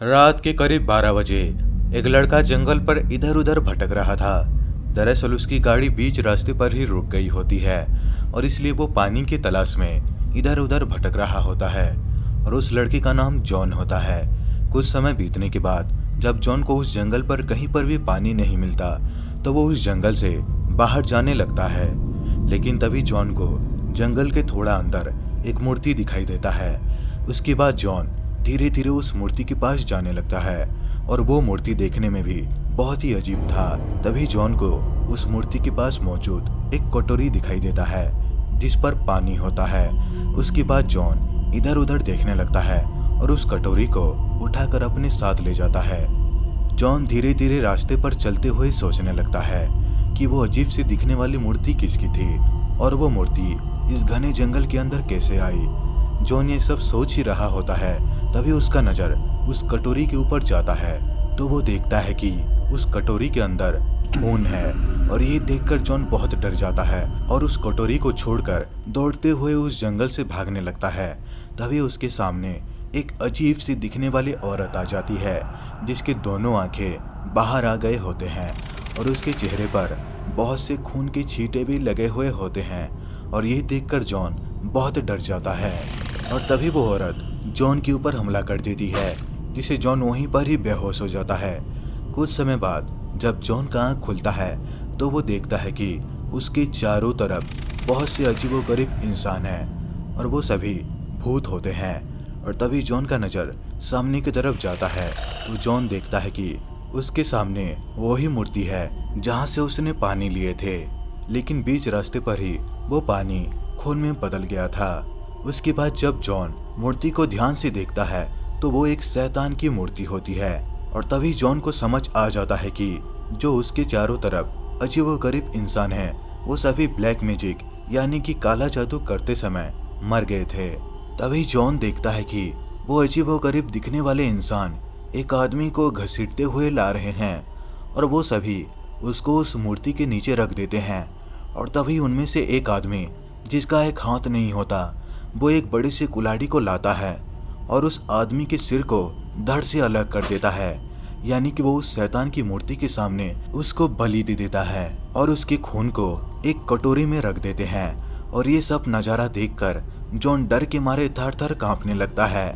रात के करीब 12 बजे एक लड़का जंगल पर इधर उधर भटक रहा था। दरअसल उसकी गाड़ी बीच रास्ते पर ही रुक गई होती है और इसलिए वो पानी की तलाश में इधर उधर भटक रहा होता है और उस लड़के का नाम जॉन होता है। कुछ समय बीतने के बाद जब जॉन को उस जंगल पर कहीं पर भी पानी नहीं मिलता तो वो उस जंगल से बाहर जाने लगता है। लेकिन तभी जॉन को जंगल के थोड़ा अंदर एक मूर्ति दिखाई देता है। उसके बाद जॉन धीरे धीरे उस मूर्ति के पास जाने लगता है और वो मूर्ति देखने में भी बहुत ही अजीब था। तभी जॉन को उस मूर्ति के पास मौजूद एक कटोरी दिखाई देता है जिस पर पानी होता है। उसके बाद जॉन इधर उधर देखने लगता है और उस कटोरी को उठाकर अपने साथ ले जाता है। जॉन धीरे धीरे रास्ते पर चलते हुए सोचने लगता है कि वो अजीब सी दिखने वाली मूर्ति किसकी थी और वो मूर्ति इस घने जंगल के अंदर कैसे आई। जॉन ये सब सोच ही रहा होता है तभी उसका नज़र उस कटोरी के ऊपर जाता है तो वो देखता है कि उस कटोरी के अंदर खून है और ये देखकर जॉन बहुत डर जाता है और उस कटोरी को छोड़कर दौड़ते हुए उस जंगल से भागने लगता है। तभी उसके सामने एक अजीब सी दिखने वाली औरत आ जाती है जिसके दोनों आंखें बाहर आ गए होते हैं और उसके चेहरे पर बहुत से खून के छींटे भी लगे हुए होते हैं और ये देखकर जॉन बहुत डर जाता है। और तभी वो औरत जॉन के ऊपर हमला कर देती है जिसे जॉन वहीं पर ही बेहोश हो जाता है। कुछ समय बाद जब जॉन का आँख खुलता है तो वो देखता है कि उसके चारों तरफ बहुत से अजीबोगरीब इंसान हैं और वो सभी भूत होते हैं। और तभी जॉन का नज़र सामने की तरफ जाता है तो जॉन देखता है कि उसके सामने वही मूर्ति है जहाँ से उसने पानी लिए थे, लेकिन बीच रास्ते पर ही वो पानी खून में बदल गया था। उसके बाद जब जॉन मूर्ति को ध्यान से देखता है तो वो एक शैतान की मूर्ति होती है और तभी जॉन को समझ आ जाता है कि जो उसके चारों तरफ अजीबोगरीब इंसान हैं वो सभी ब्लैक मैजिक यानी कि काला जादू करते समय मर गए थे। तभी जॉन देखता है कि वो अजीबोगरीब दिखने वाले इंसान एक आदमी को घसीटते हुए ला रहे हैं और वो सभी उसको उस मूर्ति के नीचे रख देते हैं। और तभी उनमें से एक आदमी जिसका एक हाथ नहीं होता वो एक बड़ी सी कुल्हाड़ी को लाता है और उस आदमी के सिर को धड़ से अलग कर देता है, यानी कि वो उस शैतान की मूर्ति के सामने उसको बलि दे देता है और उसके खून को एक कटोरी में रख देते हैं। और ये सब नज़ारा देखकर जॉन डर के मारे थर थर कांपने लगता है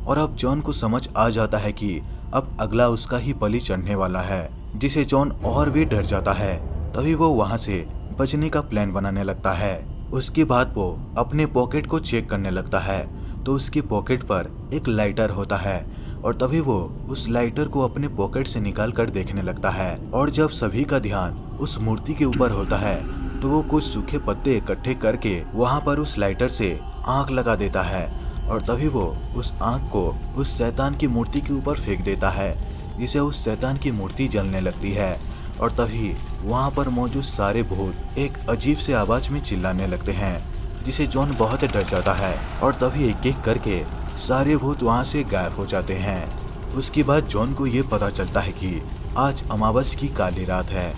और अब जॉन को समझ आ जाता है कि अब अगला उसका ही बलि चढ़ने वाला है, जिसे जॉन और भी डर जाता है। तभी वो वहाँ से बचने का प्लान बनाने लगता है। उसके बाद वो अपने पॉकेट को चेक करने लगता है तो उसकी पॉकेट पर एक लाइटर होता है और तभी वो उस लाइटर को अपने पॉकेट से निकाल कर देखने लगता है। और जब सभी का ध्यान उस मूर्ति के ऊपर होता है तो वो कुछ सूखे पत्ते इकट्ठे करके वहाँ पर उस लाइटर से आग लगा देता है और तभी वो उस आग को उस शैतान की मूर्ति के ऊपर फेंक देता है जिससे उस शैतान की मूर्ति जलने लगती है। और तभी वहाँ पर मौजूद सारे भूत एक अजीब से आवाज में चिल्लाने लगते हैं जिसे जॉन बहुत डर जाता है और तभी एक एक करके सारे भूत वहाँ से गायब हो जाते हैं। उसके बाद जॉन को ये पता चलता है कि आज अमावस की काली रात है।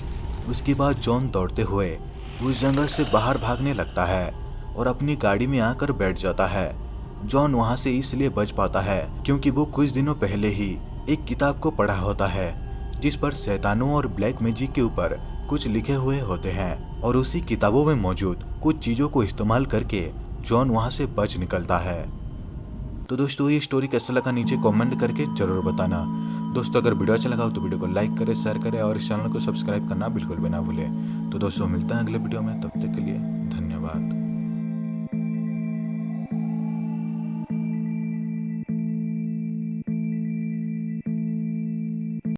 उसके बाद जॉन दौड़ते हुए उस जंगल से बाहर भागने लगता है और अपनी गाड़ी में आकर बैठ जाता है। जॉन वहाँ से इसलिए बच पाता है क्योंकि वो कुछ दिनों पहले ही एक किताब को पढ़ा होता है जिस पर शैतानों और ब्लैक मैजिक के ऊपर कुछ लिखे हुए होते हैं और उसी किताबों में मौजूद कुछ चीज़ों को इस्तेमाल करके जॉन वहां से बच निकलता है। तो दोस्तों ये स्टोरी कैसा लगा नीचे कमेंट करके जरूर बताना। दोस्तों अगर वीडियो अच्छा लगा हो तो वीडियो को लाइक करें, शेयर करें और इस चैनल को सब्सक्राइब करना बिल्कुल भी ना भूलें। तो दोस्तों मिलते हैं अगले वीडियो में, तब तक के लिए